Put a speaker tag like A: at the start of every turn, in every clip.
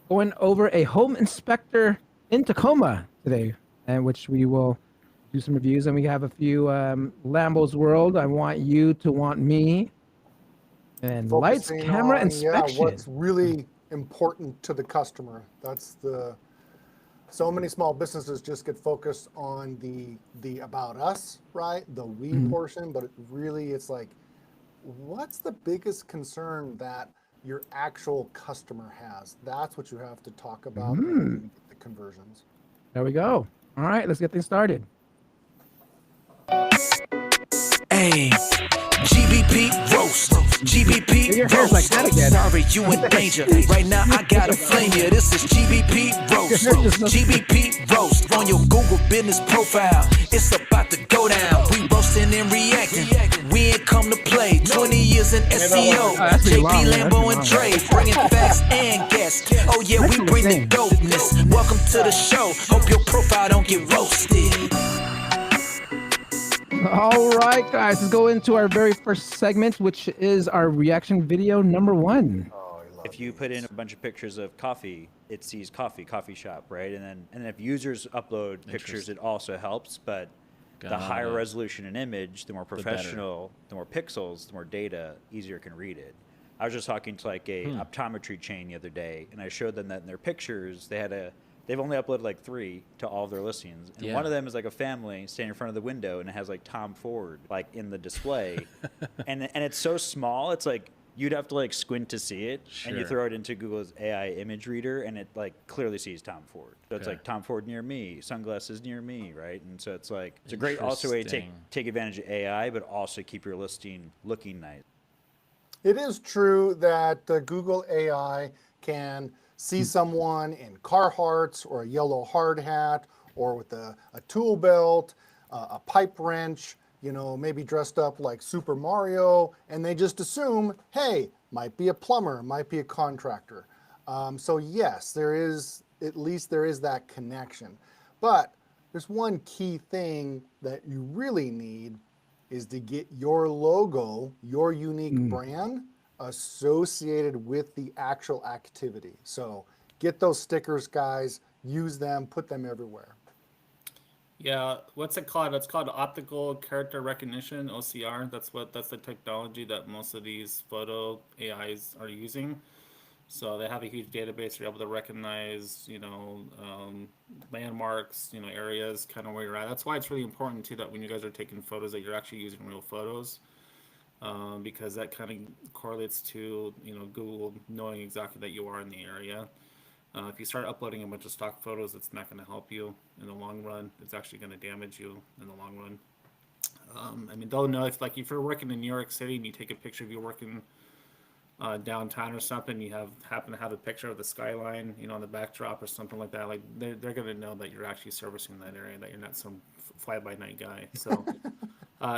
A: going over a home inspector in Tacoma today, and which we will do some reviews. And we have a few Lambo's World. I want you to want me, and lights,
B: Focusing
A: camera,
B: on, yeah,
A: inspection.
B: what's really important to the customer. So many small businesses just get focused on the about us, right? The we portion, but it's like, what's the biggest concern that your actual customer has? That's what you have to talk about, and then you get the conversions.
A: There we go. All right, let's get things started.
C: Hey, GBP Roast. GBP
A: Your hair's like
C: Roast.
A: that again.
C: Sorry, you in danger. Right now, I gotta flame you. This is GBP Roast.
A: Your hair just looks-
C: GBP Roast on your Google business profile. It's about to go down. We roasting and reacting. We ain't come to play. 20 years in SEO.
A: that's pretty
C: JP,
A: long, man.
C: Lambo, and
A: That's pretty
C: JP, bringing facts and guests. Oh yeah, we bring the dopeness. Welcome to the show. Hope your profile don't get roasted.
A: All right, guys, let's go into our very first segment, which is our reaction video number 1.
B: Oh, I love
D: If you put in a bunch of pictures of coffee, it sees coffee shop, right? And then if users upload pictures, it also helps. But the higher resolution an image, the more professional, the more pixels, the more data, easier it can read it. I was just talking to like a optometry chain the other day, and I showed them that in their pictures they've only uploaded like 3 to all of their listings, and one of them is like a family standing in front of the window, and it has like Tom Ford like in the display, and it's so small, it's like you'd have to like squint to see it, and you throw it into Google's AI image reader, and it like clearly sees Tom Ford. So it's like Tom Ford near me, sunglasses near me, right? And so it's like it's a great also way to take advantage of AI, but also keep your listing looking nice.
B: It is true that Google AI can see someone in Carhartts or a yellow hard hat or with a tool belt, a pipe wrench, maybe dressed up like Super Mario, and they just assume, hey, might be a plumber, might be a contractor. So yes, there is that connection. But there's one key thing that you really need is to get your logo, your unique brand associated with the actual activity. So get those stickers, guys, use them, put them everywhere.
E: Yeah, what's it called? It's called optical character recognition, OCR. That's the technology that most of these photo AIs are using. So they have a huge database. You're able to recognize, landmarks, areas, kind of where you're at. That's why it's really important too that when you guys are taking photos, that you're actually using real photos, because that kind of correlates to Google knowing exactly that you are in the area. If you start uploading a bunch of stock photos, it's not going to help you in the long run. It's actually going to damage you in the long run. They'll know if you're working in New York City and you take a picture of you working downtown or something, you happen to have a picture of the skyline, on the backdrop or something like that. Like they're going to know that you're actually servicing that area, that you're not some fly-by-night guy. So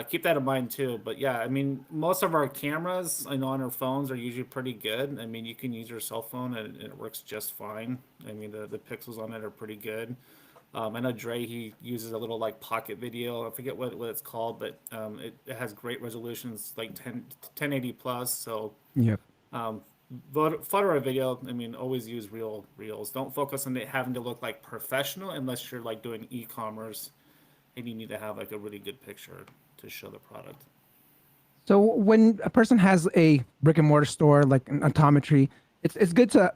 E: keep that in mind too. But yeah, most of our cameras, on our phones are usually pretty good. You can use your cell phone and it works just fine. The pixels on it are pretty good. I know Dre, he uses a little like pocket video. I forget what it's called, but it has great resolutions, like 1080 plus. So
A: Yep.
E: photo or video, always use reels. Don't focus on it having to look like professional unless you're like doing e-commerce and you need to have like a really good picture to show the product.
A: So when a person has a brick and mortar store like an optometry, it's good to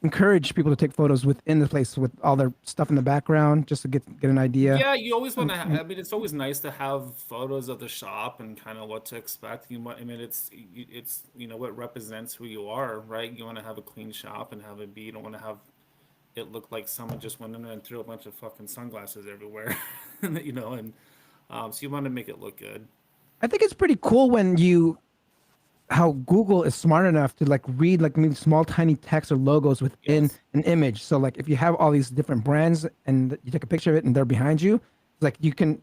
A: encourage people to take photos within the place with all their stuff in the background, just to get an idea.
E: Yeah, you always want to. It's always nice to have photos of the shop and kind of what to expect. It's what represents who you are, right? You want to have a clean shop and have it be. You don't want to have it look like someone just went in there and threw a bunch of fucking sunglasses everywhere, so you want to make it look good.
A: I think it's pretty cool how Google is smart enough to like read like maybe small tiny text or logos within an image. So like if you have all these different brands and you take a picture of it and they're behind you, like you can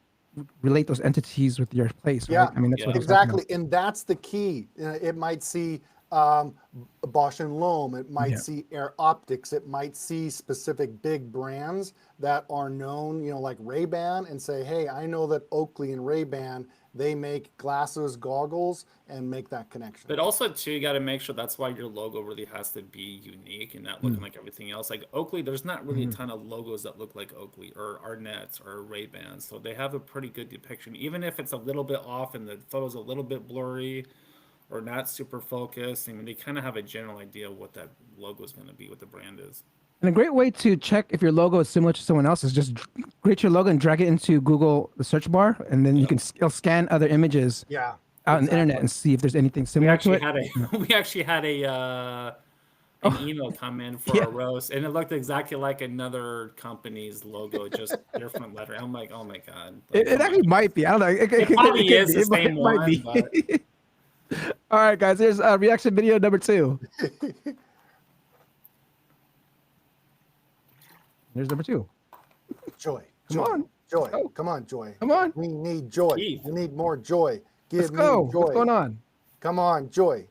A: relate those entities with your place. Right?
B: Yeah,
A: That's what
B: exactly, and that's the key. It might see Bosch and Loam, it might see Air Optics, it might see specific big brands that are known, like Ray-Ban, and say, hey, I know that Oakley and Ray-Ban they make glasses, goggles, and make that connection.
E: But also too, you got to make sure that's why your logo really has to be unique and not looking like everything else. Like Oakley, there's not really a ton of logos that look like Oakley or Arnett's or Ray-Bans. So they have a pretty good depiction, even if it's a little bit off and the photo's a little bit blurry or not super focused. I mean, they kind of have a general idea of what that logo is going to be, what the brand is.
A: And a great way to check if your logo is similar to someone else's, just create your logo and drag it into Google, the search bar, and then you can it'll scan other images
B: Yeah.
A: out on the internet and see if there's anything similar to it.
E: We actually had an email come in for a roast, and it looked exactly like another company's logo, just different letter. I'm like, oh my god! Like,
A: It actually might be. I don't know.
E: it probably is the same one. But...
A: All right, guys. Here's reaction video number 2. Here's number 2.
B: Joy.
A: Come on.
B: Joy.
A: Oh.
B: Come on, Joy.
A: Come on.
B: We need joy.
E: Keith.
B: We need more joy.
A: Let's
B: Give
A: go.
B: me joy.
A: What's going on?
B: Come on, Joy.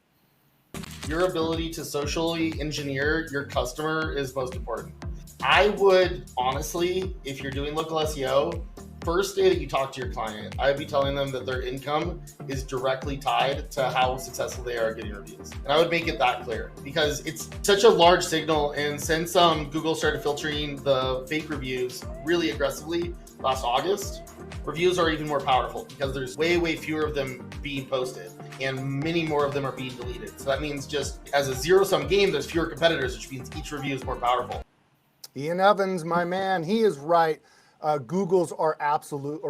F: Your ability to socially engineer your customer is most important. I would honestly, if you're doing local SEO, first day that you talk to your client, I'd be telling them that their income is directly tied to how successful they are getting reviews. And I would make it that clear because it's such a large signal. And since Google started filtering the fake reviews really aggressively last August, reviews are even more powerful because there's way fewer of them being posted and many more of them are being deleted. So that means just as a zero-sum game, there's fewer competitors, which means each review is more powerful.
B: Ian Evans, my man, he is right. Reviews are absolutely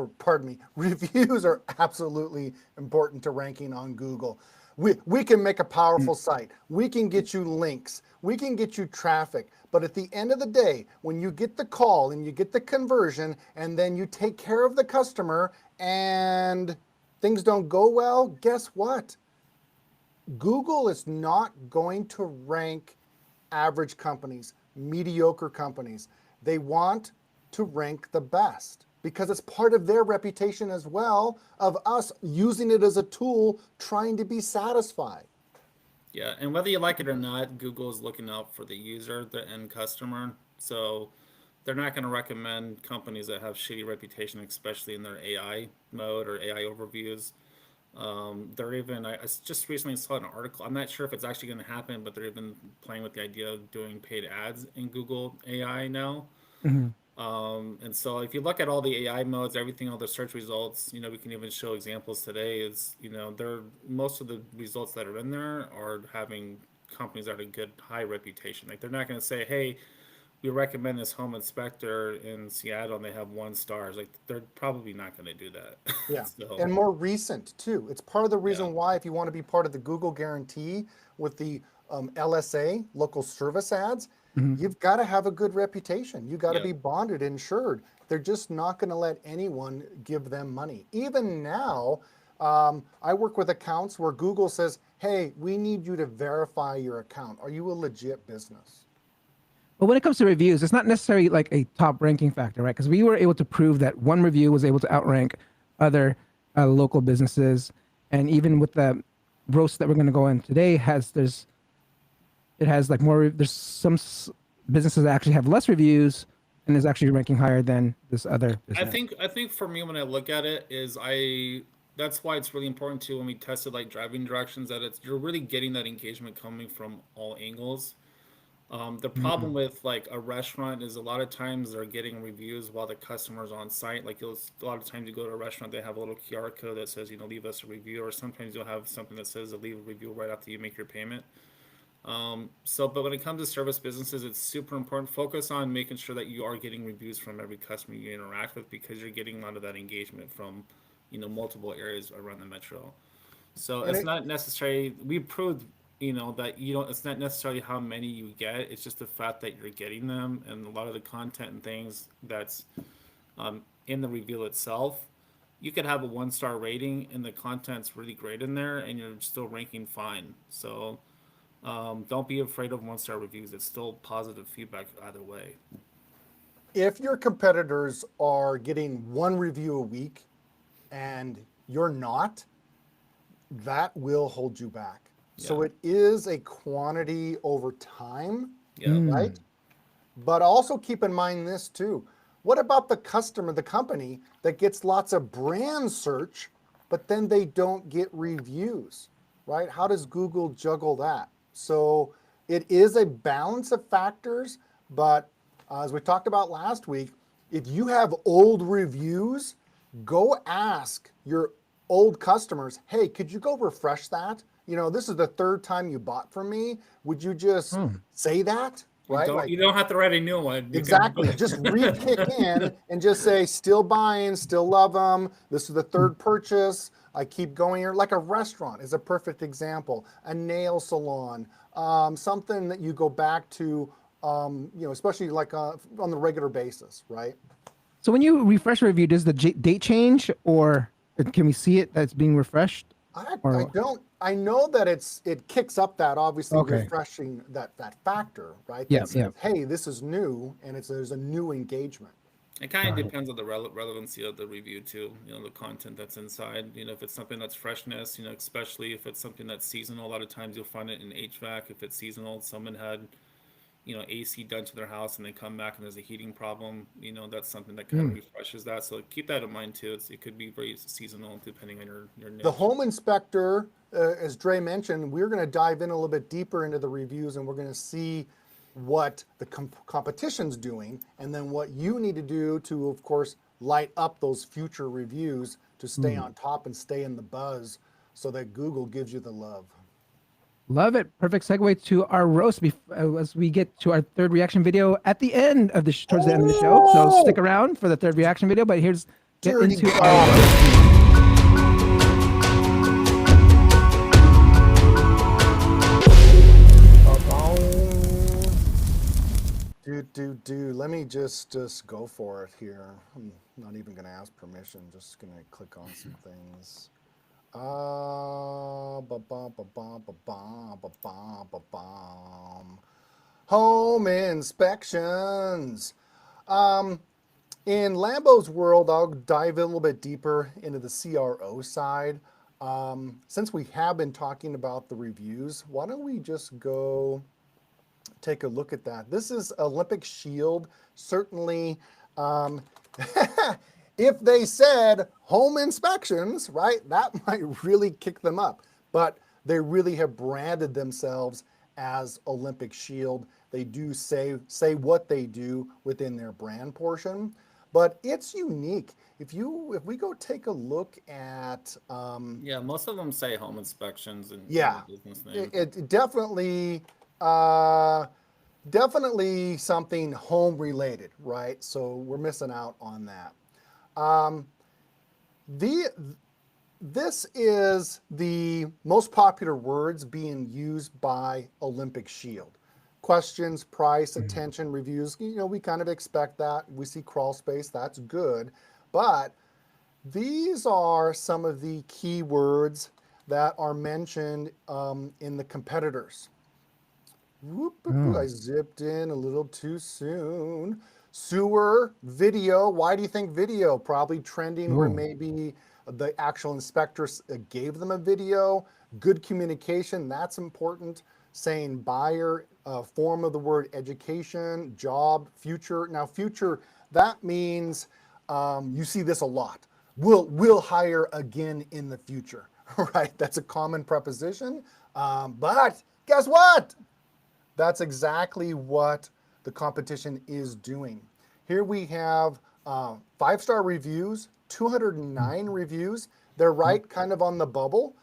B: important to ranking on Google. We can make a powerful site. We can get you links. We can get you traffic. But at the end of the day, when you get the call and you get the conversion and then you take care of the customer and things don't go well, guess what? Google is not going to rank average companies, mediocre companies. They want to rank the best because it's part of their reputation as well of us using it as a tool, trying to be satisfied.
E: Yeah, and whether you like it or not, Google is looking out for the user, the end customer. So they're not going to recommend companies that have shitty reputation, especially in their AI mode or AI overviews. They're even, I just recently saw an article, I'm not sure if it's actually going to happen, but they're even playing with the idea of doing paid ads in Google AI now. And so if you look at all the AI modes, everything, all the search results, we can even show examples today is, most of the results that are in there are having companies that are good, high reputation. Like they're not going to say, hey, we recommend this home inspector in Seattle and they have 1 star. Like they're probably not going to do that.
B: Yeah.
E: So,
B: and more recent too. It's part of the reason why, if you want to be part of the Google guarantee with the LSA, local service ads, you've got to have a good reputation. You got to be bonded, insured. They're just not going to let anyone give them money. Even now, I work with accounts where Google says, hey, we need you to verify your account. Are you a legit business?
A: But when it comes to reviews, it's not necessarily like a top ranking factor, right? Because we were able to prove that one review was able to outrank other local businesses. And even with the roast that we're going to go in today, there's some businesses that actually have less reviews and is actually ranking higher than this other business.
E: I think for me, when I look at it, that's why it's really important too when we tested like driving directions that you're really getting that engagement coming from all angles. The problem with like a restaurant is a lot of times they're getting reviews while the customer's on site. Like a lot of times you go to a restaurant, they have a little QR code that says, leave us a review, or sometimes you'll have something that says leave a review right after you make your payment. But when it comes to service businesses, it's super important. Focus on making sure that you are getting reviews from every customer you interact with, because you're getting a lot of that engagement from, multiple areas around the metro. So it's not necessarily, we proved, that it's not necessarily how many you get. It's just the fact that you're getting them, and a lot of the content and things that's in the review itself. You could have a 1-star rating and the content's really great in there and you're still ranking fine. So don't be afraid of 1-star reviews. It's still positive feedback either way.
B: If your competitors are getting 1 review a week and you're not, that will hold you back. Yeah. So it is a quantity over time, right? But also keep in mind this too. What about the customer, the company that gets lots of brand search, but then they don't get reviews, right? How does Google juggle that? So it is a balance of factors, but as we talked about last week, if you have old reviews, go ask your old customers, hey, could you go refresh that? You know, this is the third time you bought from me. Would you just say that? Right?
E: You don't have to write a new one.
B: Exactly. Just re-kick in and just say, still buying, still love them. This is the third purchase. I keep going here. Like a restaurant is a perfect example. A nail salon, something that you go back to, especially like on the regular basis, right?
A: So when you refresh a review, does the date change, or can we see it that's being refreshed?
B: I don't. I know that it kicks up that obviously refreshing that factor, right?
A: Yeah,
B: that says, hey, this is new, and there's a new engagement.
E: It kind of depends on the relevancy of the review too. The content that's inside. If it's something that's freshness, especially if it's something that's seasonal. A lot of times you'll find it in HVAC. If it's seasonal, someone had AC done to their house and they come back and there's a heating problem, that's something that kind of refreshes that. So keep that in mind too. It could be very seasonal depending on your niche.
B: The home inspector, as Dre mentioned, we're going to dive in a little bit deeper into the reviews, and we're going to see what the competition's doing, and then what you need to do to, of course, light up those future reviews to stay on top and stay in the buzz so that Google gives you the love.
A: Love it. Perfect segue to our roast as we get to our third reaction video at the end of the towards the end of the show. So stick around for the third reaction video. But here's get into our roast.
B: Let me just go for it here. I'm not even going to ask permission. Just going to click on some things. Home inspections. In Lambo's world, I'll dive a little bit deeper into the CRO side. Since we have been talking about the reviews, why don't we just go take a look at that? This is Olympic Shield. Certainly, if they said home inspections, right, that might really kick them up. But they really have branded themselves as Olympic Shield. They do say what they do within their brand portion, but it's unique. If we go take a look at
E: most of them say home inspections and business name.
B: It definitely something home related, right? So we're missing out on that. This is the most popular words being used by Olympic Shield. Questions, price, attention, reviews. We kind of expect that. We see crawl space, that's good. But these are some of the keywords that are mentioned in the competitors. I zipped in a little too soon. Sewer, video. Why do you think video? Probably trending where maybe the actual inspectors gave them a video. Good communication, that's important. Saying buyer, form of the word education, job, future. Now future, that means you see this a lot. We'll hire again in the future, right? That's a common preposition. But guess what? That's exactly what the competition is doing. Here we have 5-star reviews, 209 reviews. They're right kind of on the bubble.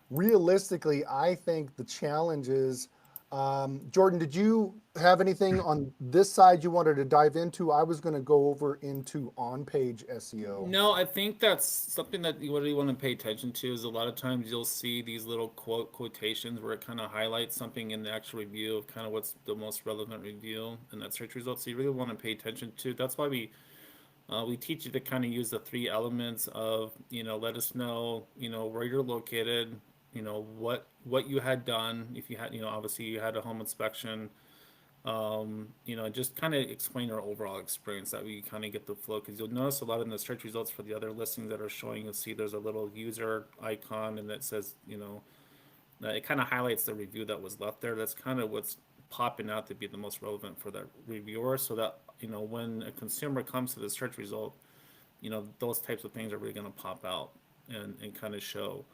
B: Realistically, I think the challenge is, Jordan, did you have anything on this side you wanted to dive into? I was going to go over into on-page SEO.
E: No, I think that's something that you really want to pay attention to. Is a lot of times you'll see these little quotations where it kind of highlights something in the actual review of kind of what's the most relevant review in that search result. So you really want to pay attention to. That's why we teach you to kind of use the 3 elements of, let us know, where you're located, what you had done. If you had, obviously you had a home inspection, just kind of explain our overall experience that we kind of get the flow. Because you'll notice a lot in the search results for the other listings that are showing, you'll see there's a little user icon and it says, it kind of highlights the review that was left there. That's kind of what's popping out to be the most relevant for that reviewer, so that when a consumer comes to the search result, those types of things are really going to pop out. and kind of show.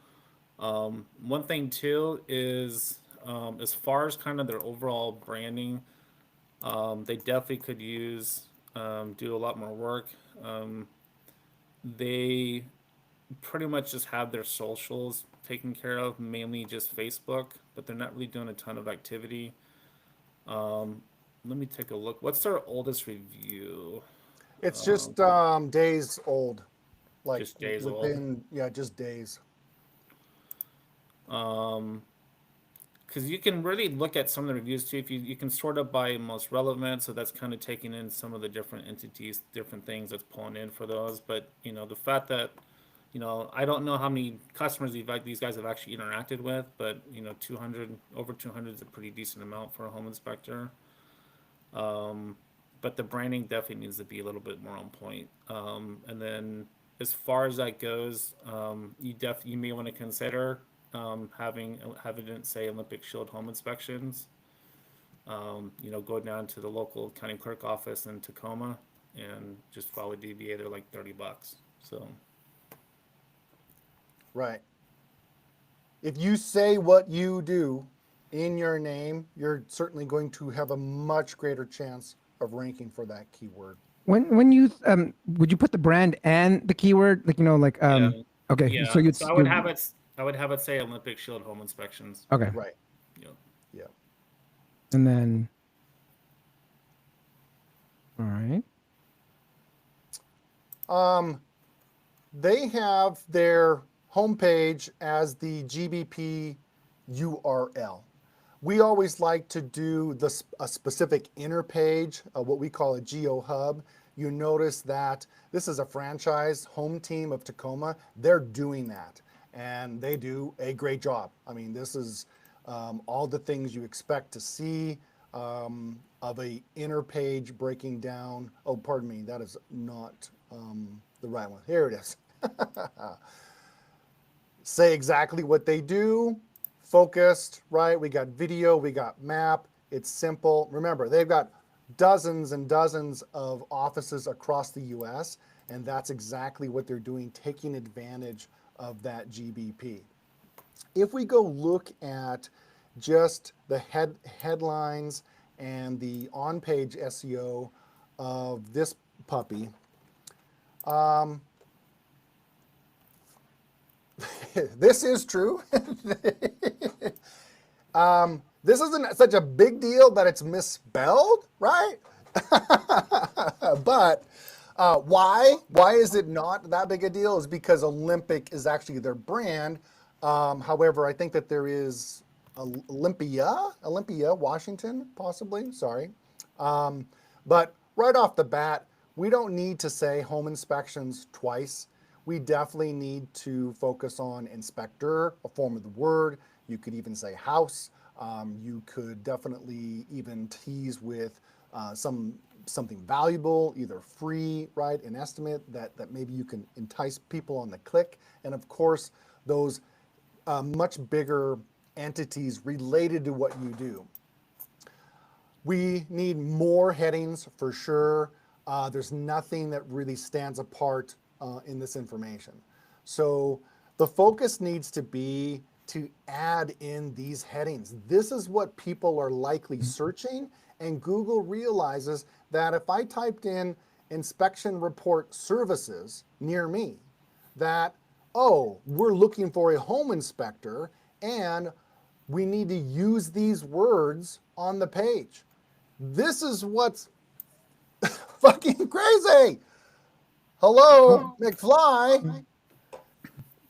E: One thing too is as far as kind of their overall branding, they definitely could use do a lot more work. They pretty much just have their socials taken care of, mainly just Facebook, but they're not really doing a ton of activity. Let me take a look. What's their oldest review?
B: It's just days old, like
E: Just days old.
B: within just days.
E: Because you can really look at some of the reviews too. If you can sort it by most relevant, so that's kind of taking in some of the different entities, different things that's pulling in for those. But the fact that I don't know how many customers these guys have actually interacted with, but 200 over 200 is a pretty decent amount for a home inspector. But the branding definitely needs to be a little bit more on point. And then as far as that goes, you may want to consider having it say Olympic Shield home inspections. Go down to the local county clerk office in Tacoma and just file a DBA. They're like $30. So.
B: Right. If you say what you do in your name, you're certainly going to have a much greater chance of ranking for that keyword.
A: When you would you put the brand and the keyword
E: Yeah.
A: okay,
E: Yeah.
A: so you'd
E: I would have it say Olympic Shield home inspections.
A: okay,
B: Right.
E: Yeah.
B: Yeah.
A: and then all right.
B: They have their homepage as the GBP URL. We always like to do a specific inner page, what we call a Geo Hub. You notice that this is a franchise home team of Tacoma. They're doing that, and they do a great job. I mean, this is all the things you expect to see of a inner page breaking down. Oh, pardon me, that is not the right one. Here it is. Say exactly what they do, focused, right? We got video, we got map. It's simple. Remember, they've got dozens and dozens of offices across the US, and that's exactly what they're doing, taking advantage of that GBP. If we go look at just the headlines and the on-page SEO of this puppy, this is true. This isn't such a big deal that it's misspelled, right? But why is it not that big a deal? Is because Olympic is actually their brand. However, I think that there is Olympia, Washington, possibly. Sorry. But right off the bat, we don't need to say home inspections twice. We definitely need to focus on inspector, a form of the word. You could even say house. You could definitely even tease with something valuable, either free, right, an estimate that maybe you can entice people on the click. And of course, those much bigger entities related to what you do. We need more headings for sure. There's nothing that really stands apart in this information. So the focus needs to be to add in these headings. This is what people are likely searching, and Google realizes that if I typed in inspection report services near me, that, oh, we're looking for a home inspector and we need to use these words on the page. This is what's fucking crazy. Hello, McFly.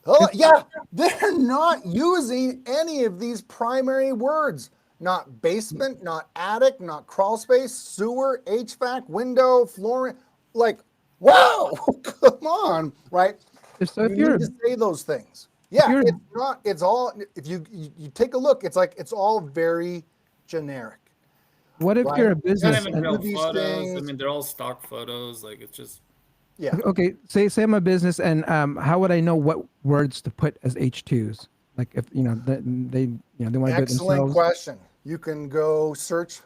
B: Hello. Yeah, they're not using any of these primary words. Not basement, not attic, not crawl space, sewer, HVAC, window, flooring. Like, wow, come on, right?
A: So if
B: you
A: you're
B: need to say those things. Yeah, it's not. It's all. If you take a look, it's like it's all very generic.
A: what if you're a
E: Not
A: business?
E: even real
B: these
E: photos.
B: things-
E: I mean, they're all stock photos. Like it's just.
B: Yeah.
A: Okay, say I'm a business, and how would I know what words to put as H2s? Like if they want to do it
B: Excellent
A: themselves.
B: question. You can go search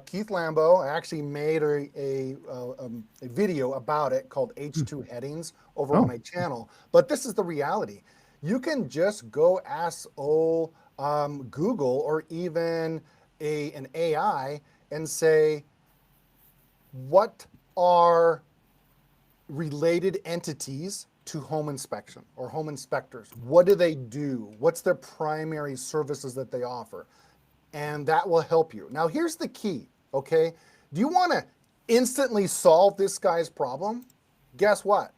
B: Keith Lambo. I actually made a video about it called H2 headings over on my channel. But this is the reality. You can just go ask Google or even an AI and say, what are related entities to home inspection or home inspectors? What do they do? What's their primary services that they offer? And that will help you. Now, here's the key, okay? Do you want to instantly solve this guy's problem? Guess what?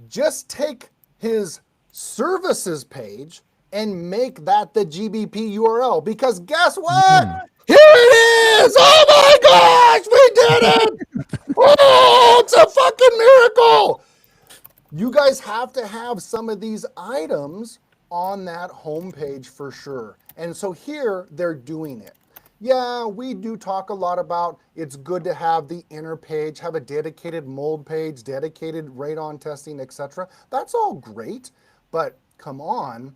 B: Just take his services page and make that the GBP URL, because guess what? Here it is! Oh my gosh, we did it! Oh, it's a fucking miracle! You guys have to have some of these items on that homepage for sure. And so here they're doing it. Yeah, we do talk a lot about it's good to have the inner page, have a dedicated mold page, dedicated radon testing, etc. That's all great, but come on,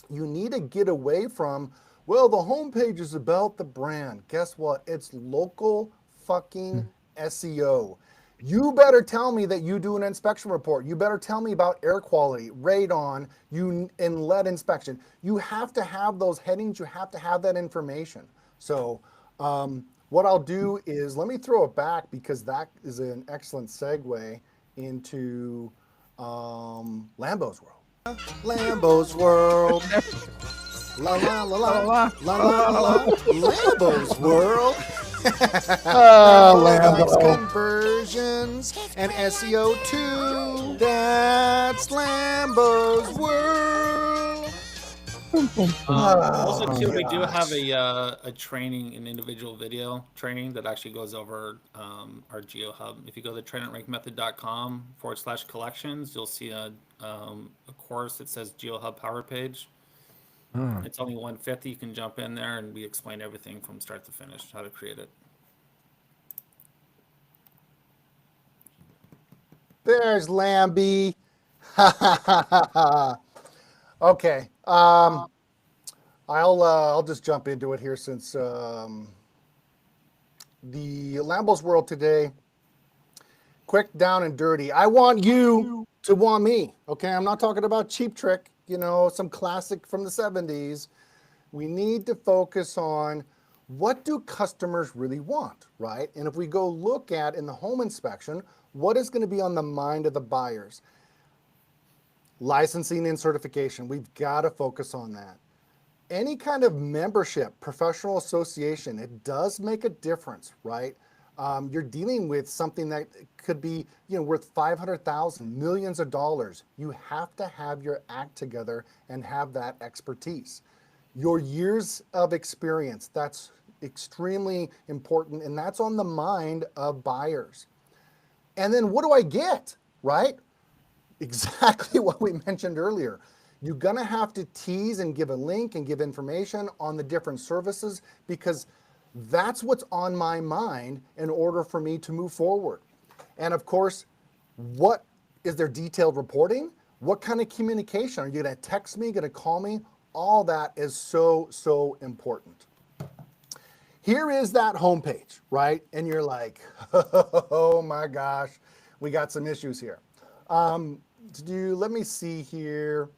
B: you need to get away from, well, the homepage is about the brand. Guess what? It's local fucking SEO. You better tell me that you do an inspection report. You better tell me about air quality, radon, and lead inspection. You have to have those headings. You have to have that information. So what I'll do is, let me throw it back, because that is an excellent segue into Lambo's world. Lambo's world. La la la la la la la la. Lambo's world. Lambo conversions and SEO too. That's Lambo's world.
E: Also, too, we do have a training, an individual video training that actually goes over our Geo Hub. If you go to trainandrankmethod.com/collections, you'll see a course that says Geo Hub Power Page. It's only $150. You can jump in there, and we explain everything from start to finish, how to create it.
B: There's Lambie. Okay. I'll just jump into it here, since the Lambo's world today, quick, down, and dirty. I want you to want me. Okay, I'm not talking about Cheap Trick, some classic from the 70s. We need to focus on, what do customers really want, right? And if we go look at, in the home inspection, what is going to be on the mind of the buyers? Licensing and certification. We've got to focus on that. Any kind of membership, professional association, it does make a difference, right? You're dealing with something that could be, worth 500,000, millions of dollars. You have to have your act together and have that expertise. Your years of experience, that's extremely important, and that's on the mind of buyers. And then what do I get, right? Exactly what we mentioned earlier. You're gonna have to tease and give a link and give information on the different services, because that's what's on my mind in order for me to move forward. And of course, what is their detailed reporting? What kind of communication? Are you gonna text me, gonna call me? All that is so, so important. Here is that homepage, right? And you're like, oh my gosh, we got some issues here. Let me see here.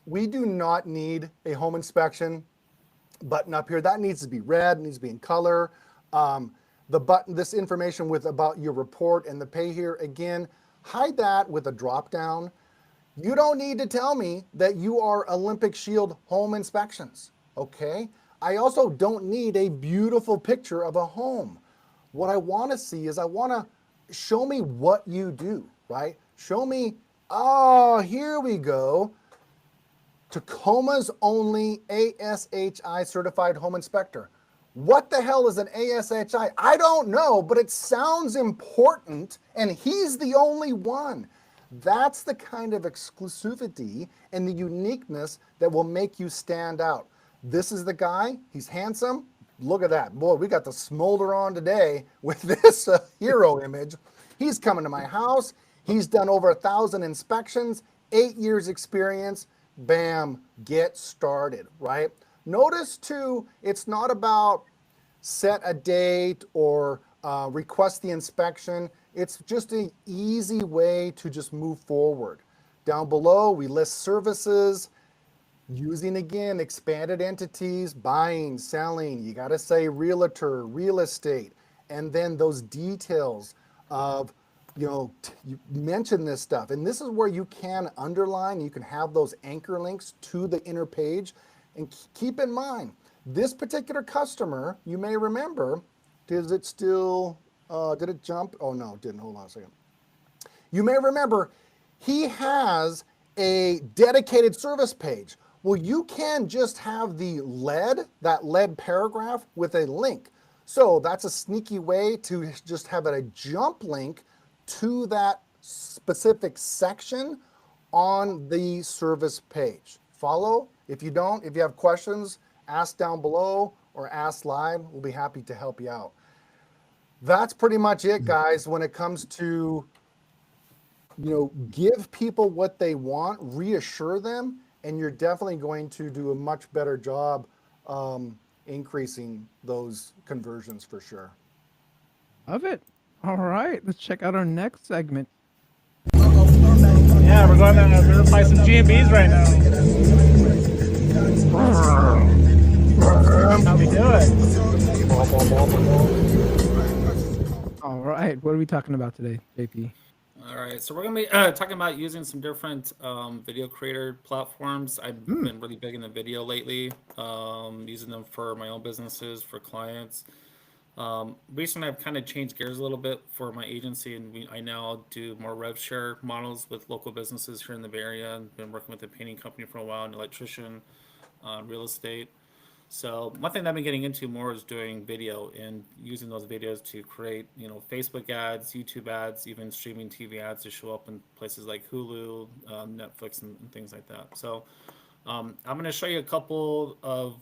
B: We do not need a home inspection button up here. That needs to be red, needs to be in color. The button, this information with about your report and the pay here, again, hide that with a drop down. You don't need to tell me that you are Olympic Shield home inspections, okay? I also don't need a beautiful picture of a home. What I want to see is, I want to show me what you do, right? Show me, oh, here we go. Tacoma's only ASHI certified home inspector. What the hell is an ASHI? I don't know, but it sounds important, and he's the only one. That's the kind of exclusivity and the uniqueness that will make you stand out. This is the guy. He's handsome. Look at that. Boy, we got the smolder on today with this hero image. He's coming to my house. He's done over 1,000 inspections, 8 years experience. Bam, get started, right? Notice too, it's not about set a date or request the inspection. It's just an easy way to just move forward. Down below, we list services, using again expanded entities, buying, selling. You got to say realtor, real estate, and then those details of, you mention this stuff. And this is where you can underline, you can have those anchor links to the inner page. And keep in mind, this particular customer, you may remember, is it still, did it jump? Oh no, it didn't. Hold on a second. You may remember he has a dedicated service page. Well, you can just have that lead paragraph with a link. So that's a sneaky way to just have a jump link to that specific section on the service page. Follow? If you have questions, ask down below or ask live. We'll be happy to help you out. That's pretty much it, guys, when it comes to, give people what they want, reassure them, and you're definitely going to do a much better job increasing those conversions for sure.
A: Love it. All right, let's check out our next segment.
G: Yeah, we're going to verify some GMBs right now. How we doing?
A: All right, what are we talking about today, JP?
E: All right, so we're gonna be talking about using some different video creator platforms. I've been really big into video lately, using them for my own businesses, for clients. Recently, I've kind of changed gears a little bit for my agency, and I now do more rev share models with local businesses here in the Bay Area. I've been working with a painting company for a while, an electrician, real estate. So one thing that I've been getting into more is doing video and using those videos to create, Facebook ads, YouTube ads, even streaming TV ads to show up in places like Hulu, Netflix, and things like that. So I'm going to show you a couple of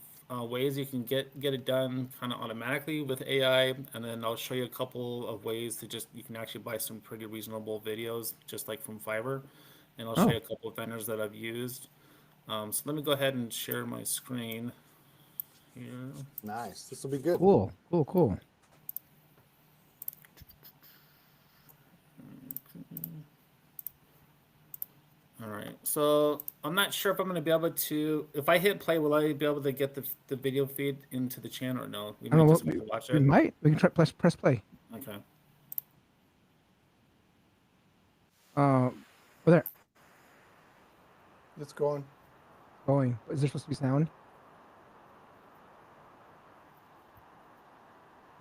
E: ways you can get it done kind of automatically with AI, and then I'll show you a couple of ways to you can actually buy some pretty reasonable videos, just like from Fiverr, and I'll show you a couple of vendors that I've used. So let me go ahead and share my screen here.
B: Nice. This will be good.
A: Cool.
E: All right, so I'm not sure if I'm going to be able to, if I hit play, will I be able to get the video feed into the channel or no? We might just have to watch it.
A: We might. We can try press play.
E: Okay.
A: Over there.
B: It's going.
A: Going. Is there supposed to be sound?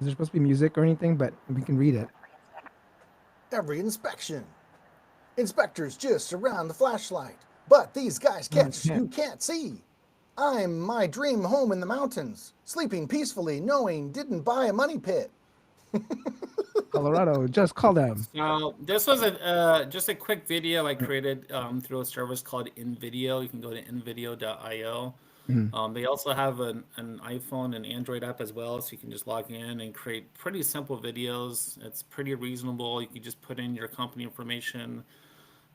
A: Is there supposed to be music or anything? But we can read it.
B: Every inspection. Inspectors just surround the flashlight, but these guys catch you can't see. I'm my dream home in the mountains, sleeping peacefully, knowing didn't buy a money pit.
A: Colorado, just call them.
E: So this was just a quick video I created through a service called InVideo. You can go to invideo.io. They also have an iPhone and Android app as well, so you can just log in and create pretty simple videos. It's pretty reasonable. You can just put in your company information,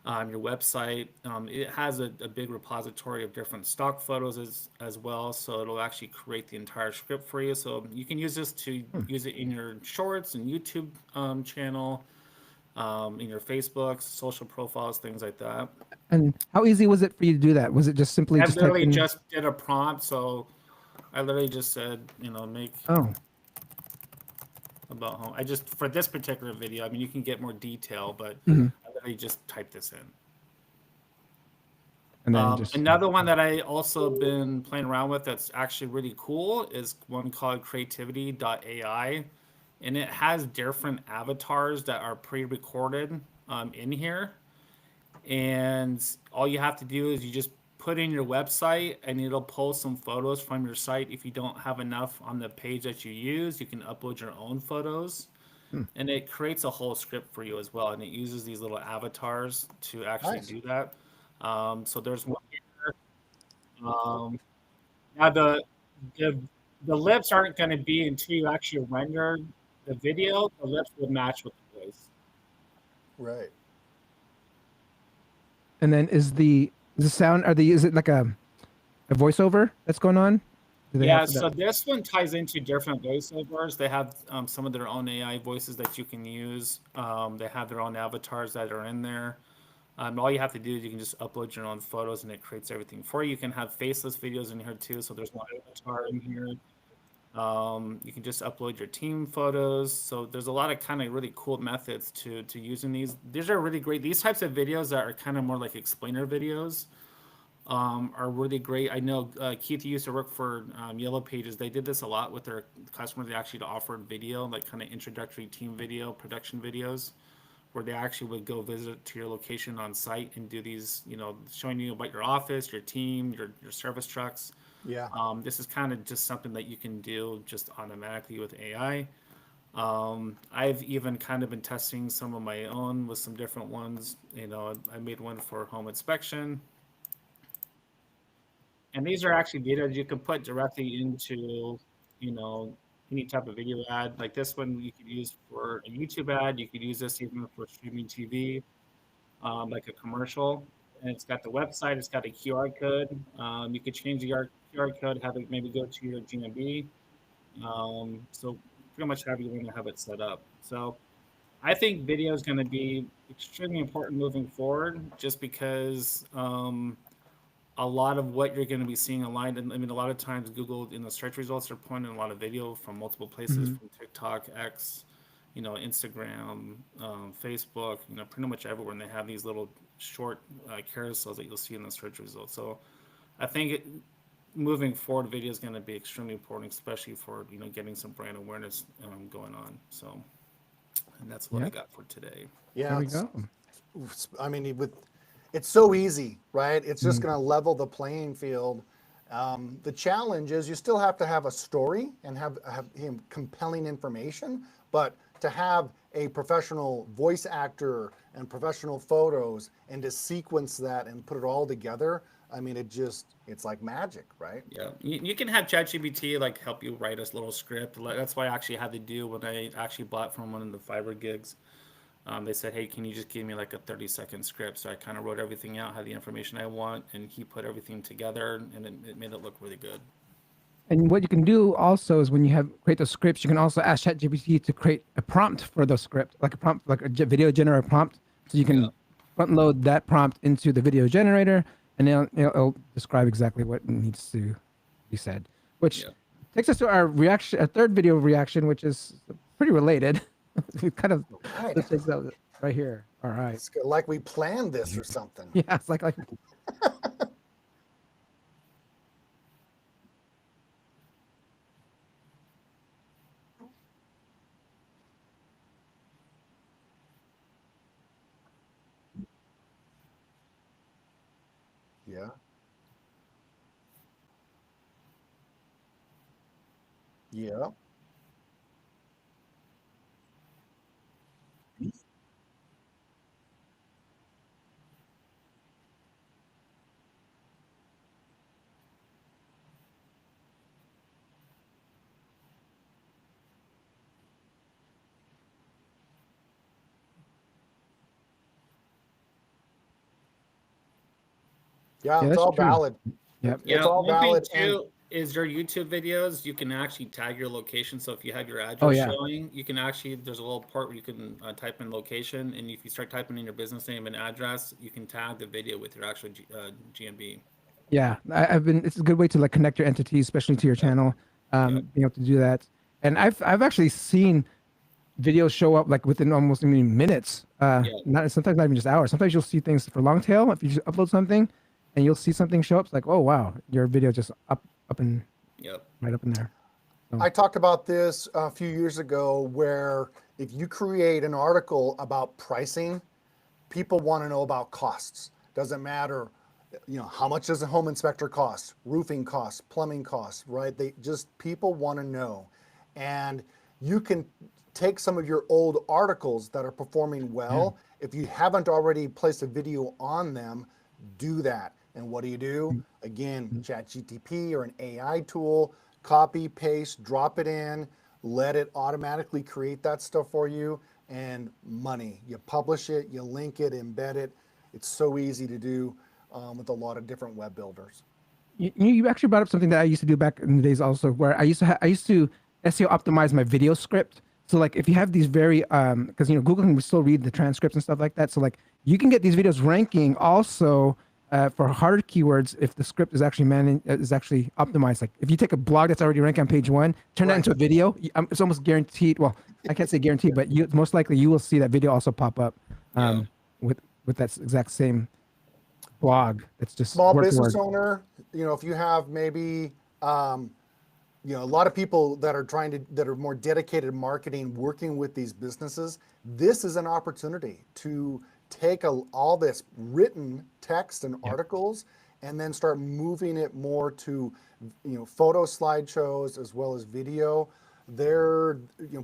E: your website. It has a big repository of different stock photos as well, so it'll actually create the entire script for you. So you can use this to use it in your shorts and YouTube channel, in your Facebook, social profiles, things like that.
A: And how easy was it for you to do that? Was it just simply
E: I
A: just
E: literally just did a prompt, so I literally just said, make about home. I just, for this particular video, I mean, you can get more detail, but I literally just typed this in.
A: And then
E: another one that I also been playing around with that's actually really cool is one called creativity.ai. And it has different avatars that are pre-recorded in here. And all you have to do is you just put in your website and it'll pull some photos from your site. If you don't have enough on the page that you use, you can upload your own photos. And it creates a whole script for you as well. And it uses these little avatars to actually do that. So there's one here. Now the lips aren't going to be until you actually render the video. The lips will match with the voice.
B: Right.
A: And then is the sound, is it like a voiceover that's going on? Do they
E: Yeah,
A: have
E: so
A: that?
E: this one ties into different voiceovers. They have some of their own AI voices that you can use. They have their own avatars that are in there. All you have to do is you can just upload your own photos and it creates everything for you. You can have faceless videos in here too, so there's no avatar in here. You can just upload your team photos. So there's a lot of kind of really cool methods to using these. These are really great. These types of videos that are kind of more like explainer videos are really great. I know Keith used to work for Yellow Pages. They did this a lot with their customers. They actually offered video, like kind of introductory team video, production videos, where they actually would go visit to your location on site and do these, showing you about your office, your team, your service trucks.
B: Yeah.
E: This is kind of just something that you can do just automatically with AI. I've even kind of been testing some of my own with some different ones. I made one for home inspection. And these are actually videos you can put directly into, any type of video ad. Like this one, you could use for a YouTube ad. You could use this even for streaming TV, like a commercial. And it's got the website. It's got a QR code. You could change the QR code, have it maybe go to your GMB. So pretty much however you want to have it set up. So I think video is going to be extremely important moving forward, just because a lot of what you're going to be seeing online. And I mean, a lot of times Google in the search results are pointing a lot of video from multiple places,
A: Mhm.
E: from TikTok, X, Instagram, Facebook, pretty much everywhere. And they have these little short carousels that you'll see in the search results. So I think moving forward, video is going to be extremely important, especially for, getting some brand awareness going on. So, and that's what I
A: Yeah.
E: got for today.
B: Yeah.
A: There we go.
B: I mean, it's so easy, right? It's just
A: Mhm.
B: going to level the playing field. The challenge is you still have to have a story and have compelling information, but to have a professional voice actor and professional photos and to sequence that and put it all together, I mean, it's like magic, right?
E: Yeah, you can have ChatGPT like help you write a little script. That's what I actually had to do when I actually bought from one of the Fiverr gigs. They said, "Hey, can you just give me like a 30-second script?" So I kind of wrote everything out, had the information I want, and he put everything together, and it made it look really good.
A: And what you can do also is when you create the scripts, you can also ask ChatGPT to create a prompt for the script, like a prompt, like a video generator prompt. So you
E: Yeah.
A: can front load that prompt into the video generator, and it'll describe exactly what needs to be said. Which
E: Yeah.
A: takes us to our reaction, our third video reaction, which is pretty related. We kind of
B: Right.
A: let's take that right here. All right.
B: It's like we planned this or something.
A: Yeah, it's like
B: Yeah. Yeah. Yeah,
A: yeah,
B: it's
A: that's
B: all
A: true.
B: valid.
A: Yep.
B: It's
E: Yeah,
B: all
E: one thing
B: valid. And
E: too is your YouTube videos. You can actually tag your location. So if you have your
A: Oh
E: address
A: yeah.
E: showing, you can actually there's a little part where you can type in location, and if you start typing in your business name and address, you can tag the video with your actual GMB.
A: Yeah, I've been. It's a good way to like connect your entities, especially to your channel.
E: Yep.
A: Being able to do that, and I've actually seen videos show up like within almost minutes.
E: Yeah.
A: Not sometimes not even just hours. Sometimes you'll see things for long tail. If you just upload something, and you'll see something show up, it's like, oh wow, your video just up and
E: Yep.
A: right up in there.
B: I talked about this a few years ago where if you create an article about pricing, people want to know about costs. Doesn't matter, how much does a home inspector cost, roofing costs, plumbing costs, right? People want to know. And you can take some of your old articles that are performing well. If you haven't already placed a video on them, do that. And what do? Again, ChatGPT or an AI tool, copy, paste, drop it in, let it automatically create that stuff for you, and money. You publish it, you link it, embed it. It's so easy to do with a lot of different web builders.
A: You actually brought up something that I used to do back in the days also, where I used to SEO optimize my video script. So like if you have these very because Google can still read the transcripts and stuff like that. So like you can get these videos ranking also for harder keywords if the script is actually optimized. Like if you take a blog that's already ranked on page 1, turn that into a video, it's almost guaranteed. Well, I can't say guaranteed, but most likely you will see that video also pop up with that exact same blog. It's just
B: Small
A: word to
B: business
A: word.
B: owner, if you have maybe a lot of people that are more dedicated in marketing, working with these businesses, this is an opportunity to take all this written text and articles and then start moving it more to photo slideshows as well as video.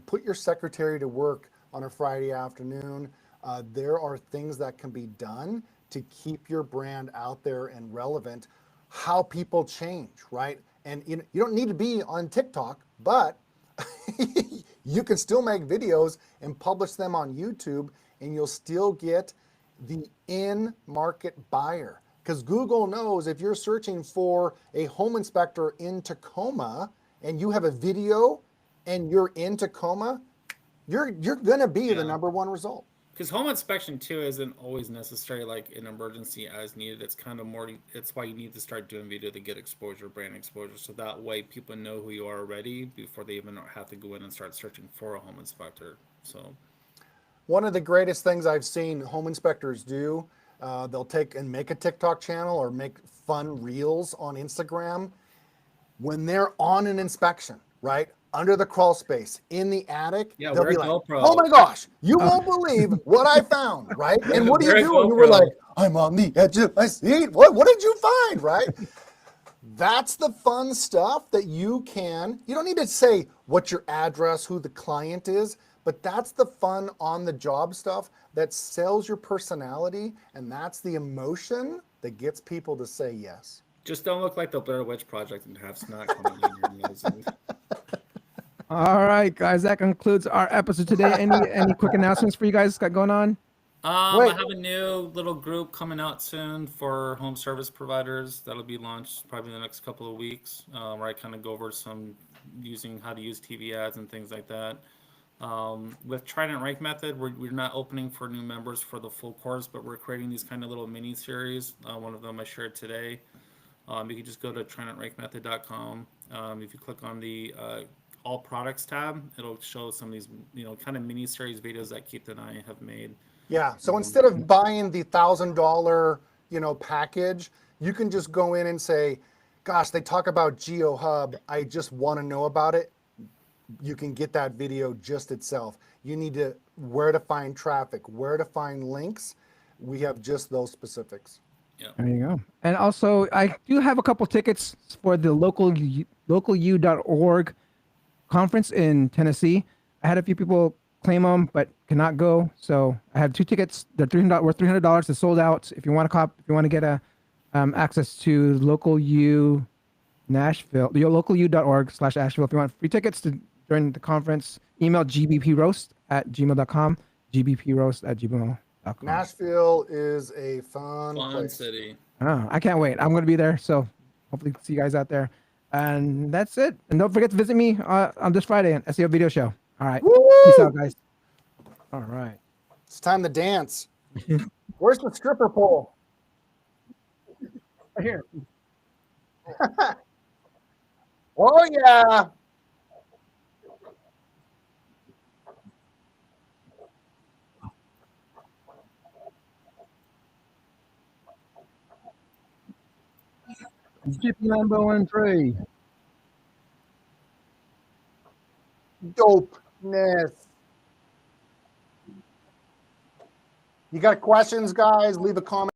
B: Put your secretary to work on a Friday afternoon. There are things that can be done to keep your brand out there and relevant. How people change, right? And you don't need to be on TikTok, but you can still make videos and publish them on YouTube, and you'll still get the in-market buyer. Because Google knows if you're searching for a home inspector in Tacoma and you have a video and you're in Tacoma, you're gonna be the number one result.
E: Because home inspection too isn't always necessary, like an emergency as needed. It's kind of more. It's why you need to start doing video to get exposure, brand exposure, so that way people know who you are already before they even have to go in and start searching for a home inspector. So,
B: one of the greatest things I've seen home inspectors do, they'll take and make a TikTok channel or make fun reels on Instagram when they're on an inspection, right? Under the crawl space, in the attic, they'll be like, oh my gosh, you won't believe what I found, right? And what do you do? And you were like, I'm on the edge of my seat. What did you find, right? That's the fun stuff that you don't need to say what's your address, who the client is, but that's the fun on the job stuff that sells your personality, and that's the emotion that gets people to say yes.
E: Just don't look like the Blair Witch Project and have snot coming in your nose.
A: All right, guys, that concludes our episode today. Any quick announcements for you guys got going on?
E: I have a new little group coming out soon for home service providers. That'll be launched probably in the next couple of weeks, where I kind of go over how to use TV ads and things like that. With Trident Rank Method, we're not opening for new members for the full course, but we're creating these kind of little mini series. One of them I shared today. You can just go to TridentRankMethod.com. If you click on the all products tab, it'll show some of these kind of mini series videos that Keith and I have made.
B: Yeah, so instead of buying the $1,000 package, you can just go in and say, gosh, they talk about Geo Hub, I just want to know about it. You can get that video just itself. You need to where to find traffic, where to find links. We have just those specifics.
E: Yeah.
A: There you go. And also I do have a couple tickets for the localu.org conference in Tennessee. I had a few people claim them but cannot go, so I have 2 tickets. They're $300. They're sold out. If you want to get access to localu Nashville, localu.org/Asheville. If you want free tickets during the conference, email gbproast@gmail.com, gbproast@gmail.com.
B: Nashville is a fun place.
E: City.
A: Oh, I can't wait. I'm going to be there, so hopefully see you guys out there. And that's it. And don't forget to visit me on this Friday on SEO Video Show. All right.
B: Woo!
A: Peace out, guys. All right.
B: It's time to dance. Where's the stripper pole?
A: Right here.
B: Oh, yeah.
A: GBP Lambo and JP.
B: Dopeness. You got questions, guys? Leave a comment.